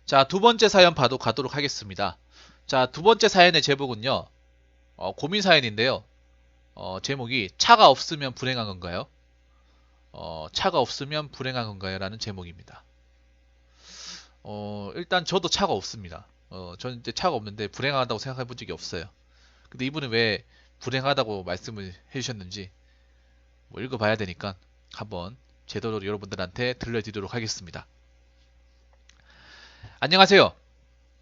자, 두 번째 사연 가도록 하겠습니다. 자, 두 번째 사연의 제목은요, 고민 사연인데요. 제목이 차가 없으면 불행한 건가요? 차가 없으면 불행한 건가요? 라는 제목입니다. 일단 저도 차가 없습니다. 저는 이제 차가 없는데 불행하다고 생각해 본 적이 없어요. 근데 이분은 왜 불행하다고 말씀을 해주셨는지 뭐 읽어봐야 되니까 한번 제대로 여러분들한테 들려드리도록 하겠습니다. 안녕하세요.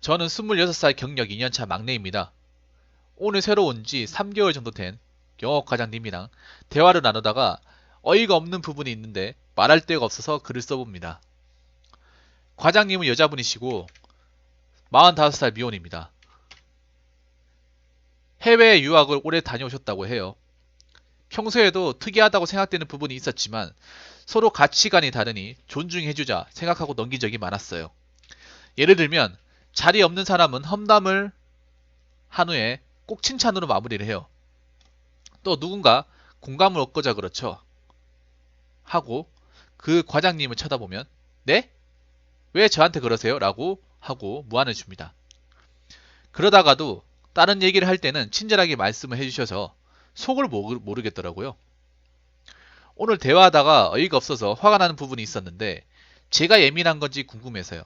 저는 26살 경력 2년차 막내입니다. 오늘 새로 온 지 3개월 정도 된 영업과장님이랑 대화를 나누다가 어이가 없는 부분이 있는데 말할 데가 없어서 글을 써봅니다. 과장님은 여자분이시고 45살 미혼입니다. 해외 유학을 오래 다녀오셨다고 해요. 평소에도 특이하다고 생각되는 부분이 있었지만 서로 가치관이 다르니 존중해주자 생각하고 넘긴 적이 많았어요. 예를 들면 자리 없는 사람은 험담을 한 후에 꼭 칭찬으로 마무리를 해요. 또 누군가 공감을 얻고자 그렇죠. 하고 그 과장님을 쳐다보면 네? 왜 저한테 그러세요? 라고 하고 무안을 줍니다. 그러다가도 다른 얘기를 할 때는 친절하게 말씀을 해주셔서 속을 모르겠더라고요. 오늘 대화하다가 어이가 없어서 화가 나는 부분이 있었는데 제가 예민한 건지 궁금해서요.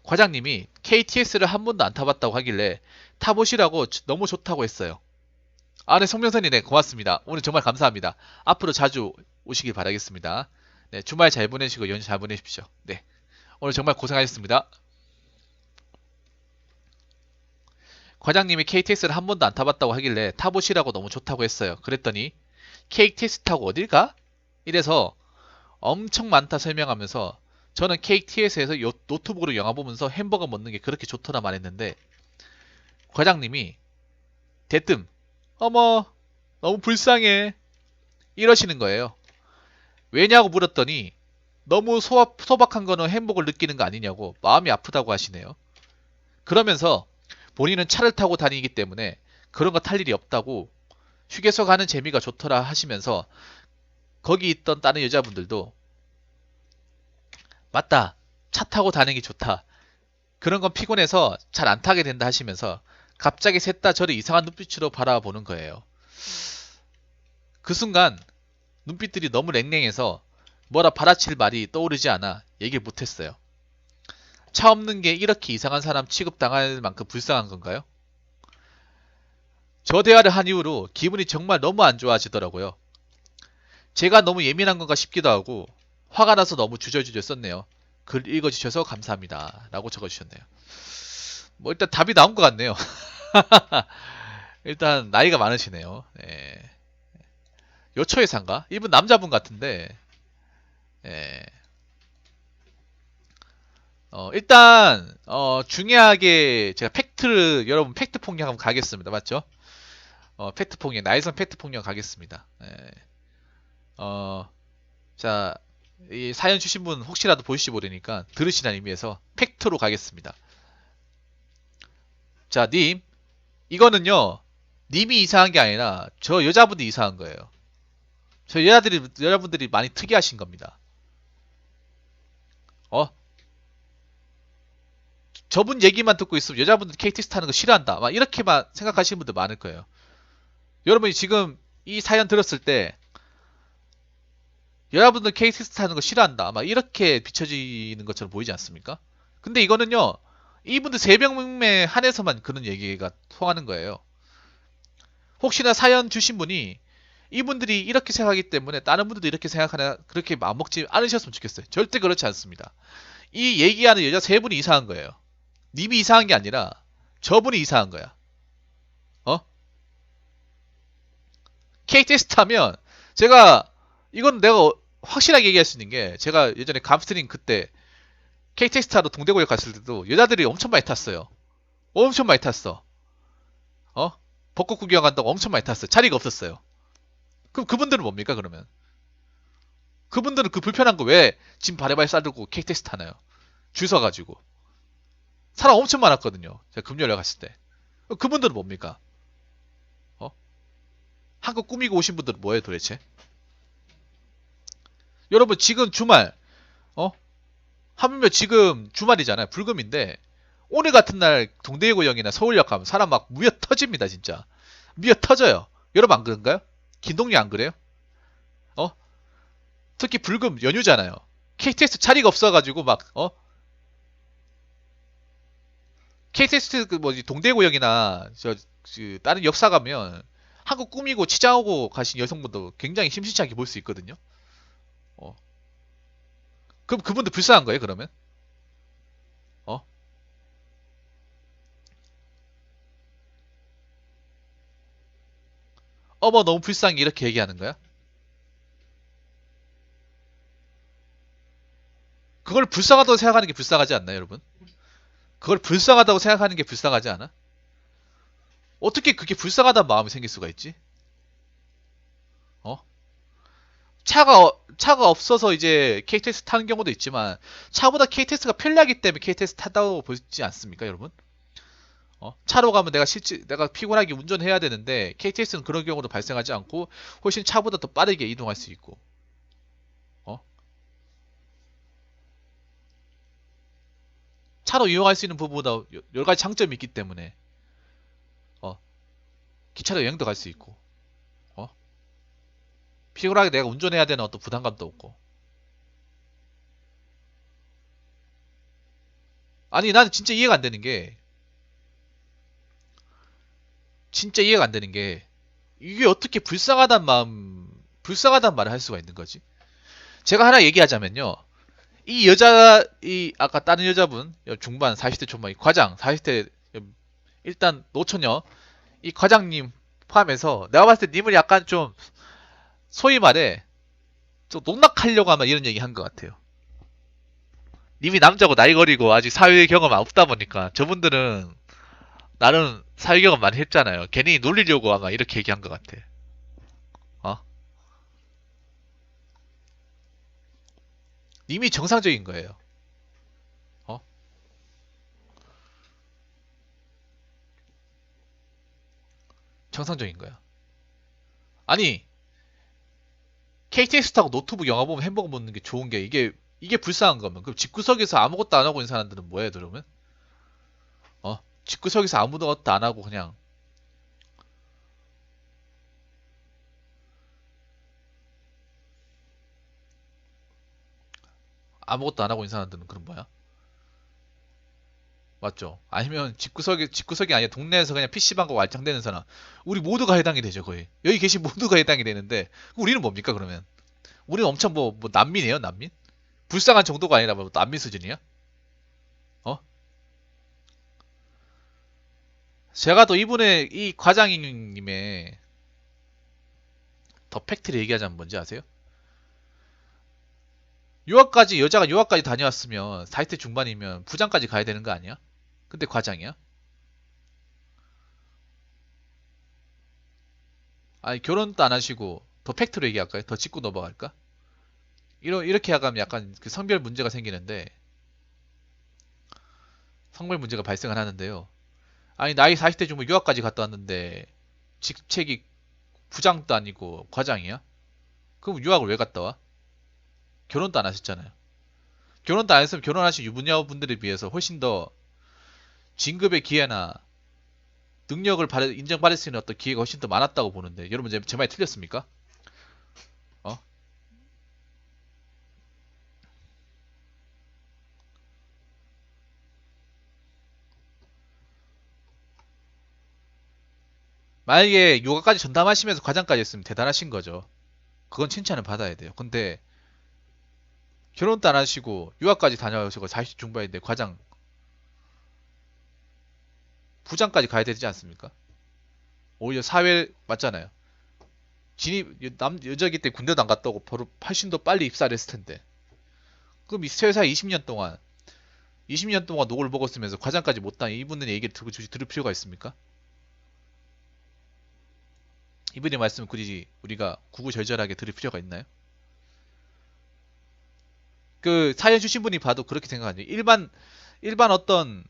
과장님이 KTX를 한 번도 안 타봤다고 하길래 타보시라고 너무 좋다고 했어요. 아, 네, 송명선이네. 고맙습니다. 오늘 정말 감사합니다. 앞으로 자주 오시길 바라겠습니다. 네, 주말 잘 보내시고 연휴 잘 보내십시오. 네, 오늘 정말 고생하셨습니다. 과장님이 KTX를 한 번도 안 타봤다고 하길래 타보시라고 너무 좋다고 했어요. 그랬더니 KTX 타고 어딜 가? 이래서 엄청 많다 설명하면서 저는 KTX에서 노트북으로 영화 보면서 햄버거 먹는 게 그렇게 좋더라 말했는데 과장님이 대뜸 어머 너무 불쌍해 이러시는 거예요. 왜냐고 물었더니 너무 소박한 거는 행복을 느끼는 거 아니냐고 마음이 아프다고 하시네요. 그러면서 본인은 차를 타고 다니기 때문에 그런 거 탈 일이 없다고 휴게소 가는 재미가 좋더라 하시면서 거기 있던 다른 여자분들도 맞다. 차 타고 다니기 좋다. 그런 건 피곤해서 잘 안 타게 된다 하시면서 갑자기 셋 다 저를 이상한 눈빛으로 바라보는 거예요. 그 순간 눈빛들이 너무 냉랭해서 뭐라 받아칠 말이 떠오르지 않아 얘기를 못했어요. 차 없는 게 이렇게 이상한 사람 취급당할 만큼 불쌍한 건가요? 저 대화를 한 이후로 기분이 정말 너무 안 좋아지더라고요. 제가 너무 예민한 건가 싶기도 하고 화가 나서 너무 주저주저 썼네요. 글 읽어주셔서 감사합니다. 라고 적어주셨네요. 뭐 일단 답이 나온 것 같네요. 일단 나이가 많으시네요. 예. 요초회사인가? 이분 남자분 같은데 예. 일단 중요하게 제가 팩트를 여러분 팩트 폭력 한번 가겠습니다. 맞죠? 팩트 폭력 나이선 팩트 폭력 가겠습니다. 예. 어, 자, 이 사연 주신 분 혹시라도 보실지 모르니까 들으시라는 의미에서 팩트로 가겠습니다. 자, 님, 이거는요, 님이 이상한 게 아니라 저 여자분들이 이상한 거예요. 여자분들이 많이 특이하신 겁니다. 어? 저분 얘기만 듣고 있으면 여자분들 KTX 타는 거 싫어한다. 막 이렇게만 생각하시는 분들 많을 거예요. 여러분이 지금 이 사연 들었을 때 여자분들 KTX 타는 거 싫어한다. 막 이렇게 비춰지는 것처럼 보이지 않습니까? 근데 이거는요, 이분들 3명에 한해서만 그런 얘기가 통하는 거예요. 혹시나 사연 주신 분이 이분들이 이렇게 생각하기 때문에 다른 분들도 이렇게 생각하나 그렇게 마음먹지 않으셨으면 좋겠어요. 절대 그렇지 않습니다. 이 얘기하는 여자 3분이 이상한 거예요. 님이 이상한 게 아니라 저분이 이상한 거야. 어? KTX 타면 제가 이건 내가 확실하게 얘기할 수 있는 게 제가 예전에 감스트링 그때 KTX 타러 동대구역 갔을 때도 여자들이 엄청 많이 탔어요. 엄청 많이 탔어. 어? 벚꽃 구경 간다고 엄청 많이 탔어요. 자리가 없었어요. 그럼 그분들은 뭡니까 그러면? 그분들은 그 불편한 거 왜 짐 바래바래 싸들고 KTX 타나요? 줄 서가지고. 사람 엄청 많았거든요. 제가 금요일에 갔을 때. 그분들은 뭡니까? 어? 한국 꾸미고 오신 분들은 뭐예요 도대체? 여러분 지금 주말 어? 하물며 지금 주말이잖아요. 불금인데 오늘 같은 날 동대구역이나 서울역 가면 사람 막 무여 터집니다, 진짜. 무여 터져요. 여러분 안 그런가요? 김동률 안 그래요? 어? 특히 불금 연휴잖아요. KTX 자리가 없어가지고 막 KTX 그 뭐지 동대구역이나 그 다른 역사 가면 한국 꾸미고 치장하고 가신 여성분도 굉장히 심심치 않게 볼 수 있거든요. 어. 그럼 그분들 불쌍한 거예요, 그러면? 어? 어머 너무 불쌍해 이렇게 얘기하는 거야? 그걸 불쌍하다고 생각하는 게 불쌍하지 않나요, 여러분? 그걸 불쌍하다고 생각하는 게 불쌍하지 않아? 어떻게 그게 불쌍하다는 마음이 생길 수가 있지? 어? 차가 없어서 이제 KTX 타는 경우도 있지만 차보다 KTX가 편리하기 때문에 KTX 타다고 보지 않습니까, 여러분? 차로 가면 내가 피곤하게 운전해야 되는데 KTX는 그런 경우도 발생하지 않고 훨씬 차보다 더 빠르게 이동할 수 있고. 어? 차로 이용할 수 있는 부분보다 여러 가지 장점이 있기 때문에 어, 기차로 여행도 갈 수 있고. 어? 피곤하게 내가 운전해야 되는 어떤 부담감도 없고. 아니 나는 진짜 이해가 안 되는 게 이게 어떻게 불쌍하단 말을 할 수가 있는 거지? 제가 하나 얘기하자면요. 이 아까 다른 여자분 중반 40대 초반 이 과장 40대 일단 노처녀 이 과장님 포함해서 내가 봤을 때 님을 약간 좀 소위 말해 좀 농락하려고 아마 이런 얘기 한 것 같아요. 님이 남자고 나이 거리고 아직 사회 경험 없다 보니까 저분들은 나름 사회 경험 많이 했잖아요. 괜히 놀리려고 아마 이렇게 얘기한 것 같아. 어? 님이 정상적인 거예요. 어? 정상적인 거야. 아니 KTX 타고 노트북 영화 보면 햄버거 먹는 게 좋은 게 이게 불쌍한 거면 그럼 집구석에서 아무것도 안 하고 있는 사람들은 뭐해 그러면? 집구석에서 아무것도 안 하고 그냥 아무것도 안 하고 있는 사람들은 그럼 뭐야? 맞죠? 아니면 집구석이 아니라 동네에서 그냥 PC방과 왈짱대는 사람. 우리 모두가 해당이 되죠, 거의. 여기 계신 모두가 해당이 되는데, 우리는 뭡니까, 그러면? 우리는 엄청 뭐 난민이에요, 난민? 불쌍한 정도가 아니라 뭐 난민 수준이야? 어? 제가 또 이분의, 이 과장님의 더 팩트를 얘기하자면 뭔지 아세요? 여자가 유학까지 다녀왔으면 40대 중반이면 부장까지 가야 되는 거 아니야? 근데 과장이야? 아니, 결혼도 안 하시고, 더 팩트로 얘기할까요? 더 짚고 넘어갈까? 이렇게 하면 약간 그 성별 문제가 생기는데, 성별 문제가 발생을 하는데요. 아니, 나이 40대 중반 유학까지 갔다 왔는데, 직책이 부장도 아니고 과장이야? 그럼 유학을 왜 갔다 와? 결혼도 안 하셨잖아요. 결혼도 안 했으면 결혼하신 유부녀분들에 비해서 훨씬 더 진급의 기회나 인정받을 수 있는 어떤 기회가 훨씬 더 많았다고 보는데, 여러분 제 말이 틀렸습니까? 어? 만약에 요가까지 전담하시면서 과장까지 했으면 대단하신 거죠. 그건 칭찬을 받아야 돼요. 근데 결혼도 안 하시고 유학까지 다녀오시고 40 중반인데 부장까지 가야 되지 않습니까? 오히려 사회 맞잖아요. 여자기 때 군대도 안 갔다 오고 바로 훨씬 더 빨리 입사를 했을 텐데. 그럼 이 회사 20년 동안 녹을 먹었으면서 과장까지 못한 이분의 얘기를 들을 필요가 있습니까? 이분의 말씀을 굳이 우리가 구구절절하게 들을 필요가 있나요? 그 사연 주신 분이 봐도 그렇게 생각하죠. 일반 어떤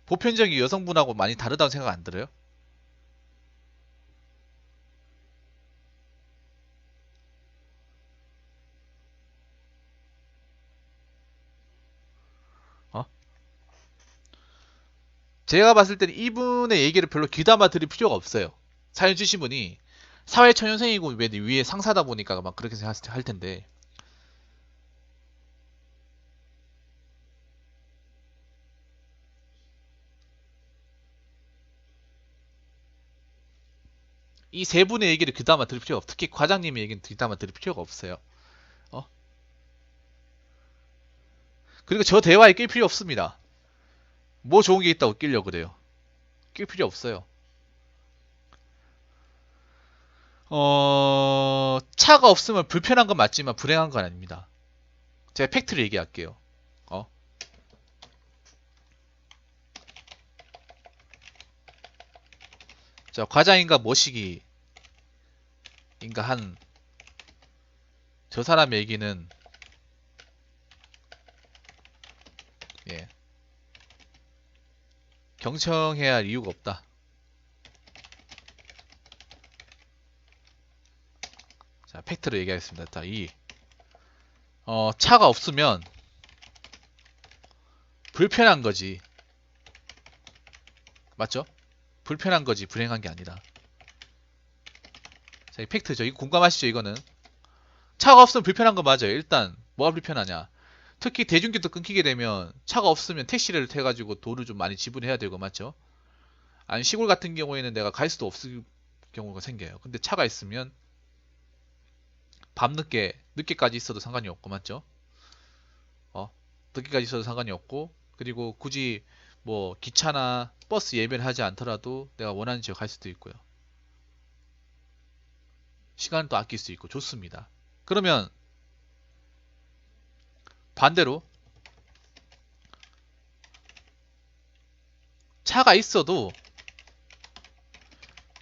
보편적인 여성분하고 많이 다르다고 생각 안 들어요? 제가 봤을 때는 이분의 얘기를 별로 귀담아 들을 필요가 없어요. 사연 주신 분이 사회초년생이고 위에 상사다 보니까 막 그렇게 생각할 텐데. 이 세 분의 얘기를 귀담아 들을 필요가 없어. 특히 과장님의 얘기는 귀담아 들을 필요가 없어요. 어? 그리고 저 대화에 낄 필요 없습니다. 뭐 좋은 게 있다고 끼려고 그래요. 낄 필요 없어요. 차가 없으면 불편한 건 맞지만 불행한 건 아닙니다. 제가 팩트를 얘기할게요. 어? 자, 과장인가 머시기인가 한 저 사람의 얘기는 예, 경청해야 할 이유가 없다. 자, 팩트를 얘기하겠습니다. 자, 차가 없으면 불편한 거지. 맞죠? 불편한 거지, 불행한 게 아니라. 자, 이 팩트죠. 이거 공감하시죠, 이거는? 차가 없으면 불편한 거 맞아요. 일단, 뭐가 불편하냐? 특히 대중교통 끊기게 되면 차가 없으면 택시를 태가지고 돈을 좀 많이 지불해야 되고, 맞죠? 아니, 시골 같은 경우에는 내가 갈 수도 없을 경우가 생겨요. 근데 차가 있으면 늦게까지 있어도 상관이 없고, 맞죠? 어? 늦게까지 있어도 상관이 없고, 그리고 굳이 뭐 기차나 버스 예매를 하지 않더라도 내가 원하는 지역 갈 수도 있고요. 시간도 아낄 수 있고 좋습니다. 그러면 반대로 차가 있어도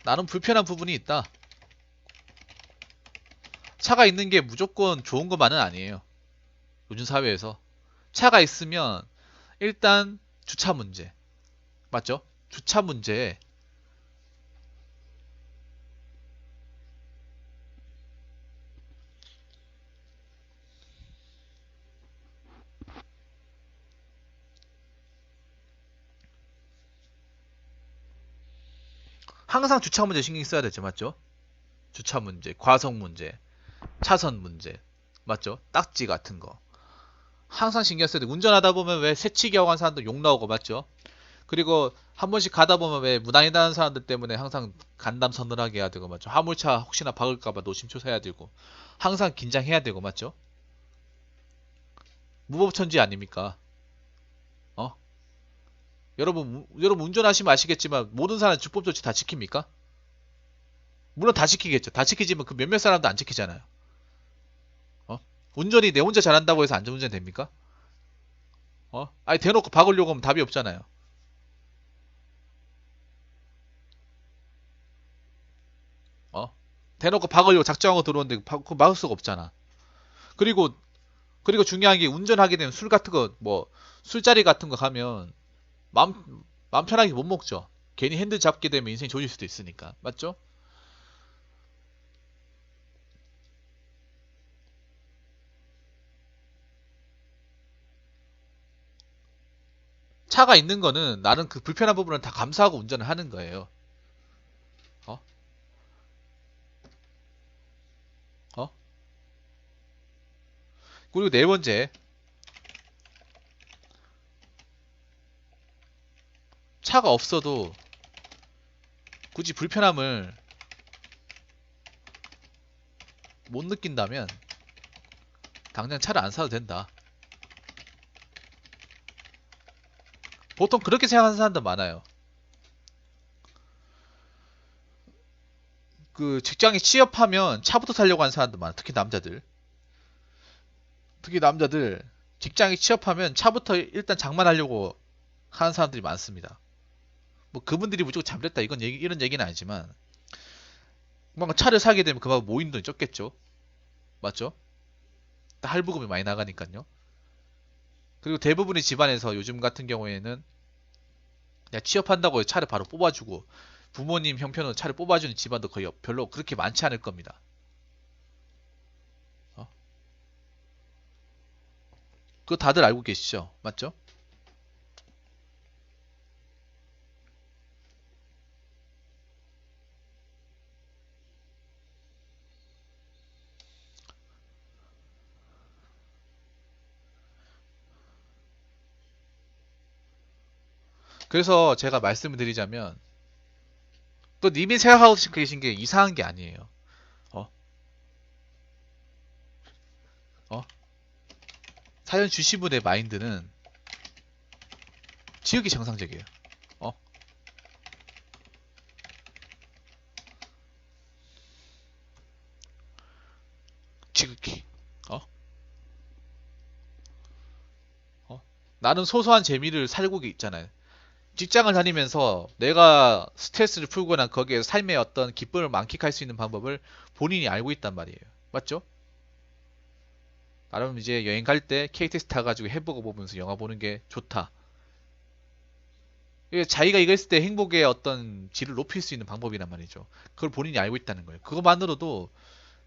나는 불편한 부분이 있다. 차가 있는 게 무조건 좋은 것만은 아니에요. 요즘 사회에서. 차가 있으면 일단 주차 문제. 맞죠? 주차 문제에 항상 주차 문제 신경 써야 되죠. 맞죠? 주차 문제, 과속 문제, 차선 문제. 맞죠? 딱지 같은 거. 항상 신경 써야 돼. 운전하다 보면 왜 새치기하고 한 사람들 욕 나오고 맞죠? 그리고 한 번씩 가다 보면 왜 무당이다는 사람들 때문에 항상 간담 서늘하게 해야 되고 맞죠? 화물차 혹시나 박을까봐 노심초사해야 되고 항상 긴장해야 되고 맞죠? 무법천지 아닙니까? 어? 여러분 운전하시면 아시겠지만 모든 사람 주법 조치 다 지킵니까? 물론 다 지키겠죠. 다 지키지만 그 몇몇 사람도 안 지키잖아요. 어? 운전이 내 혼자 잘한다고 해서 안전운전 됩니까? 아니 대놓고 박으려고 하면 답이 없잖아요. 어? 대놓고 박으려고 작정하고 들어오는데 그거 막을 수가 없잖아. 그리고 중요한 게 운전하게 되면 술 같은 거 뭐 술자리 같은 거 가면 마음 편하게 못 먹죠. 괜히 핸들 잡게 되면 인생이 조질 수도 있으니까. 맞죠? 차가 있는 거는 나는 그 불편한 부분을 다 감수하고 운전을 하는 거예요. 어? 어? 그리고 네 번째, 차가 없어도 굳이 불편함을 못 느낀다면 당장 차를 안 사도 된다. 보통 그렇게 생각하는 사람들 많아요. 그 직장에 취업하면 차부터 사려고 하는 사람들 많아. 특히 남자들. 특히 남자들 직장에 취업하면 차부터 일단 장만하려고 하는 사람들이 많습니다. 뭐 그분들이 무조건 잘못했다 이런 얘기는 아니지만 뭔가 차를 사게 되면 그만큼 모인 돈이 적겠죠. 맞죠? 할부금이 많이 나가니까요. 그리고 대부분의 집안에서 요즘 같은 경우에는 그냥 취업한다고 차를 바로 뽑아주고 부모님 형편으로 차를 뽑아주는 집안도 거의 별로 그렇게 많지 않을 겁니다. 어? 그거 다들 알고 계시죠? 맞죠? 그래서 제가 말씀을 드리자면 또 님이 생각하고 계신 게 이상한 게 아니에요. 어? 어? 사연 주신 분의 마인드는 지극히 정상적이에요. 어? 지극히. 어? 어? 나는 소소한 재미를 살고 있잖아요. 직장을 다니면서 내가 스트레스를 풀거나 거기에 삶의 어떤 기쁨을 만끽할 수 있는 방법을 본인이 알고 있단 말이에요. 맞죠? 나름 이제 여행 갈 때 KTX 타가지고 해보고 보면서 영화 보는 게 좋다. 이게 자기가 이거 했을 때 행복의 어떤 질을 높일 수 있는 방법이란 말이죠. 그걸 본인이 알고 있다는 거예요. 그것만으로도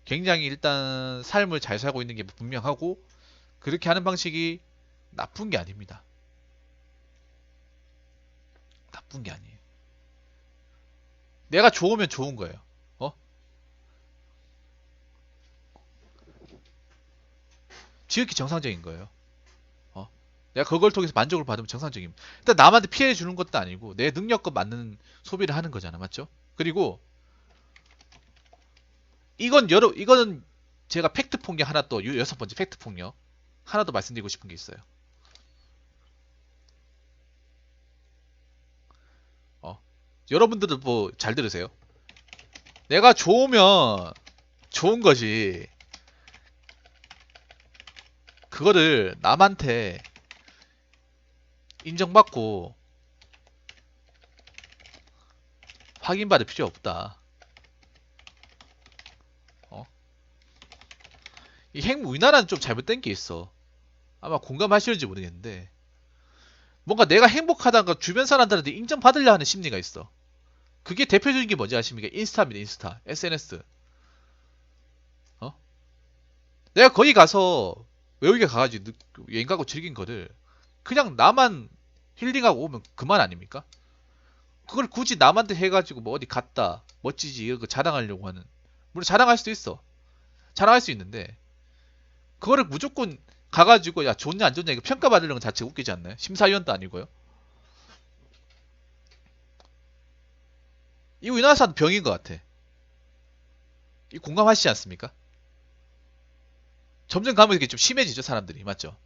굉장히 일단 삶을 잘 살고 있는 게 분명하고 그렇게 하는 방식이 나쁜 게 아닙니다. 나쁜 게 아니에요. 내가 좋으면 좋은 거예요. 어? 지극히 정상적인 거예요. 어? 내가 그걸 통해서 만족을 받으면 정상적입니다. 일단 남한테 피해 주는 것도 아니고 내 능력과 맞는 소비를 하는 거잖아, 맞죠? 그리고 이거는 제가 팩트 폭력 하나 또 여섯 번째 팩트 폭력 하나 더 말씀드리고 싶은 게 있어요. 어? 여러분들도 뭐 잘 들으세요. 내가 좋으면 좋은 거지. 그거를 남한테 인정받고 확인받을 필요 없다. 어? 우리나라는 좀 잘못된 게 있어. 아마 공감하실지 모르겠는데 뭔가 내가 행복하다는 걸 주변 사람들한테 인정받으려 하는 심리가 있어. 그게 대표적인 게 뭔지 아십니까? 인스타입니다. 인스타. SNS. 어? 내가 거기 가서 외국에 가가지고 여행 가고 즐긴 거를 그냥 나만 힐링하고 오면 그만 아닙니까? 그걸 굳이 남한테 해가지고 뭐 어디 갔다 멋지지 이거 자랑하려고 하는 물론 자랑할 수도 있어. 자랑할 수 있는데 그거를 무조건 가가지고 야 좋냐 안 좋냐 이거 평가받으려는 것 자체가 웃기지 않나요? 심사위원도 아니고요. 이 우리나라 사람 병인 것 같아. 이 공감하시지 않습니까? 점점 가면 이게 좀 심해지죠 사람들이 맞죠?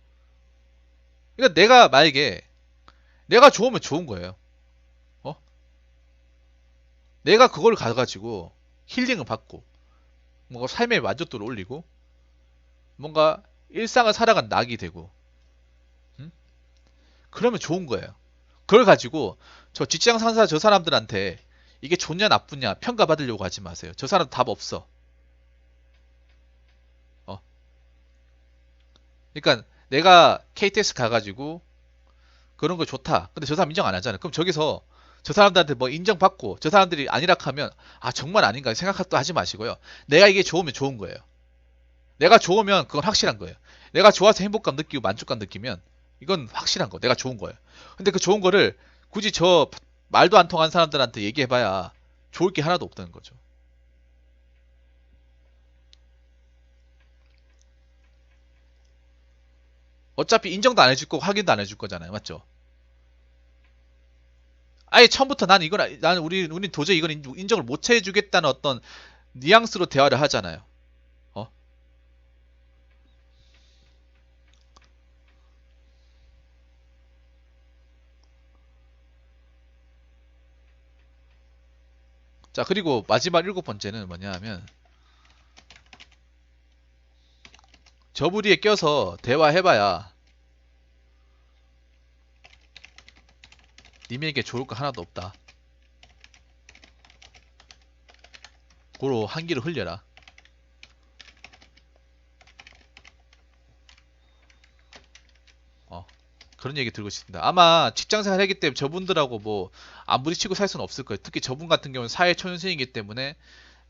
그러니까 내가 만약에 내가 좋으면 좋은 거예요. 어? 내가 그걸 가가지고 힐링을 받고 뭔가 삶의 만족도를 올리고 뭔가 일상을 살아간 낙이 되고 응? 그러면 좋은 거예요. 그걸 가지고 저 직장 상사 저 사람들한테 이게 좋냐 나쁘냐 평가받으려고 하지 마세요. 저 사람 답 없어. 어. 그러니까 내가 KTX 가가지고 그런 거 좋다. 근데 저 사람 인정 안 하잖아. 그럼 저기서 저 사람들한테 뭐 인정받고 저 사람들이 아니라 하면 아 정말 아닌가 생각도 하지 마시고요. 내가 이게 좋으면 좋은 거예요. 내가 좋으면 그건 확실한 거예요. 내가 좋아서 행복감 느끼고 만족감 느끼면 이건 확실한 거. 내가 좋은 거예요. 근데 그 좋은 거를 굳이 저 말도 안 통한 사람들한테 얘기해봐야 좋을 게 하나도 없다는 거죠. 어차피 인정도 안 해줄 거고 확인도 안 해줄 거잖아요. 맞죠? 아예 처음부터 나는 우리 도저히 이건 인정을 못 해주겠다는 어떤 뉘앙스로 대화를 하잖아요. 어? 자, 그리고 마지막 일곱 번째는 뭐냐 하면 저부리에 껴서 대화해봐야 님에게 좋을 거 하나도 없다. 고로 한기를 흘려라. 어, 그런 얘기 들고 싶습니다. 아마 직장생활 하기 때문에 저분들하고 뭐 안 부딪히고 살 수는 없을 거예요. 특히 저분 같은 경우는 사회 초년생이기 때문에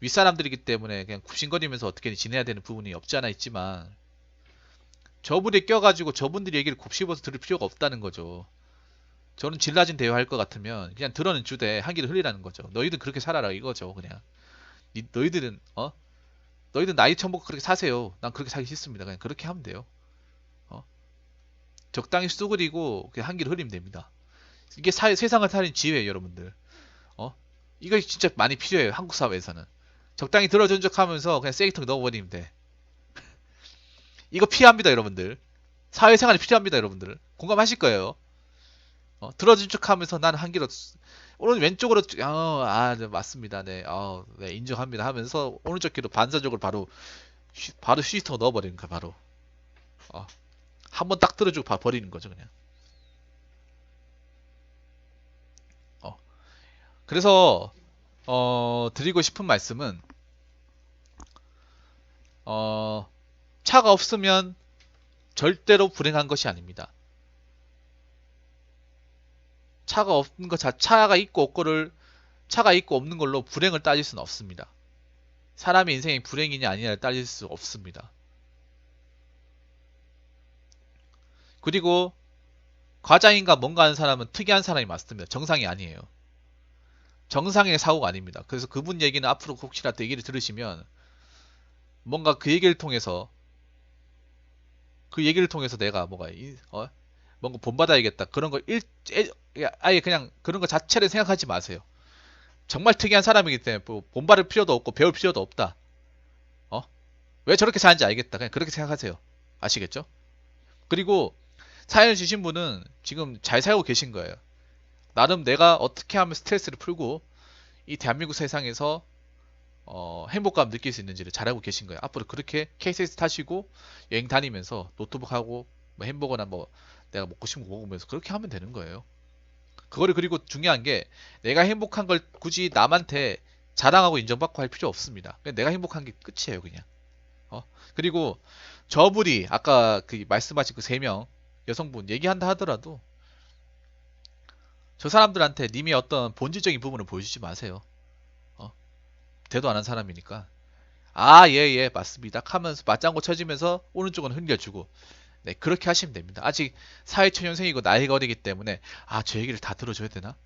윗사람들이기 때문에 그냥 굽신거리면서 어떻게 지내야 되는 부분이 없지 않아 있지만 저분이 껴가지고 저분들이 얘기를 곱씹어서 들을 필요가 없다는 거죠. 저는 질 낮은 대화할 것 같으면 그냥 들어는 주되 한기를 흘리라는 거죠. 너희들 그렇게 살아라 이거죠 그냥. 너희들은 너희들 나이 처먹고 그렇게 사세요. 난 그렇게 살기 싫습니다. 그냥 그렇게 하면 돼요. 어? 적당히 쏘그리고 그냥 한기를 흘리면 됩니다. 이게 세상을 살린 지혜예요, 여러분들. 어? 이거 진짜 많이 필요해요, 한국 사회에서는. 적당히 들어준 척 하면서 그냥 쓰레기통 넣어버리면 돼. 이거 필요합니다, 여러분들. 사회생활이 필요합니다, 여러분들. 공감하실 거예요. 들어준 척 하면서 나는 한기로 오른 왼쪽으로 네, 맞습니다. 네, 네, 인정합니다 하면서 오른쪽 귀로 반사적으로 바로 휴지통 넣어버리는 거야, 바로. 한 번 딱 들어주고 버리는 거죠, 그냥. 어. 그래서 드리고 싶은 말씀은 어, 차가 없으면 절대로 불행한 것이 아닙니다. 차가 없는 것 차가 있고 없는 걸로 불행을 따질 수는 없습니다. 사람의 인생이 불행이냐 아니냐를 따질 수 없습니다. 그리고 과장인가 뭔가 하는 사람은 특이한 사람이 맞습니다. 정상이 아니에요. 정상의 사고가 아닙니다. 그래서 그분 얘기는 앞으로 혹시라도 얘기를 들으시면 뭔가 그 얘기를 통해서 내가 뭔가 본받아야겠다. 그런 거 아예 그냥 그런 거 자체를 생각하지 마세요. 정말 특이한 사람이기 때문에 뭐 본받을 필요도 없고 배울 필요도 없다. 어? 왜 저렇게 사는지 알겠다. 그냥 그렇게 생각하세요. 아시겠죠? 그리고 사연을 주신 분은 지금 잘 살고 계신 거예요. 나름 내가 어떻게 하면 스트레스를 풀고 이 대한민국 세상에서 행복감 느낄 수 있는지를 잘하고 계신 거예요. 앞으로 그렇게 KCS 타시고 여행 다니면서 노트북하고 뭐 햄버거나 뭐 내가 먹고 싶은 거 먹으면서 그렇게 하면 되는 거예요. 그거를 그리고 중요한 게 내가 행복한 걸 굳이 남한테 자랑하고 인정받고 할 필요 없습니다. 그냥 내가 행복한 게 끝이에요, 그냥. 그리고 저분이 아까 그 말씀하신 그 세 명 여성분 얘기한다 하더라도 저 사람들한테 님이 어떤 본질적인 부분을 보여주지 마세요. 어? 대도 안 한 사람이니까. 예, 예, 맞습니다. 하면서 맞장구 쳐지면서 오른쪽은 흘려주고. 네, 그렇게 하시면 됩니다. 아직 사회초년생이고 나이가 어리기 때문에, 저 얘기를 다 들어줘야 되나?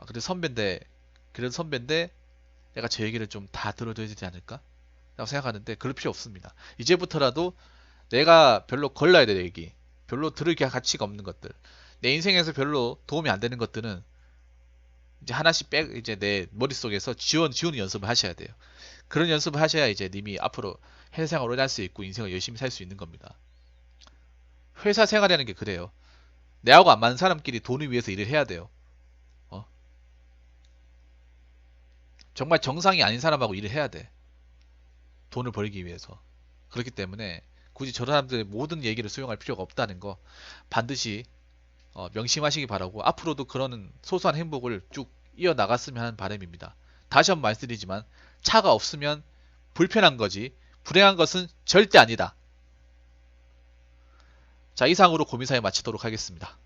그래도 선배인데, 내가 저 얘기를 좀 다 들어줘야 되지 않을까? 라고 생각하는데, 그럴 필요 없습니다. 이제부터라도 내가 별로 걸러야 될 얘기, 별로 들을 게 가치가 없는 것들, 내 인생에서 별로 도움이 안 되는 것들은 이제 하나씩 이제 내 머릿속에서 지우는 연습을 하셔야 돼요. 그런 연습을 하셔야 이제 님이 앞으로 회사 생활 오래 할 수 있고 인생을 열심히 살 수 있는 겁니다. 회사 생활이라는 게 그래요. 내하고 안 맞는 사람끼리 돈을 위해서 일을 해야 돼요. 어? 정말 정상이 아닌 사람하고 일을 해야 돼. 돈을 벌기 위해서. 그렇기 때문에 굳이 저런 사람들의 모든 얘기를 수용할 필요가 없다는 거 반드시 명심하시기 바라고 앞으로도 그런 소소한 행복을 쭉 이어나갔으면 하는 바람입니다. 다시 한번 말씀드리지만 차가 없으면 불편한 거지 불행한 것은 절대 아니다. 자, 이상으로 고민사에 마치도록 하겠습니다.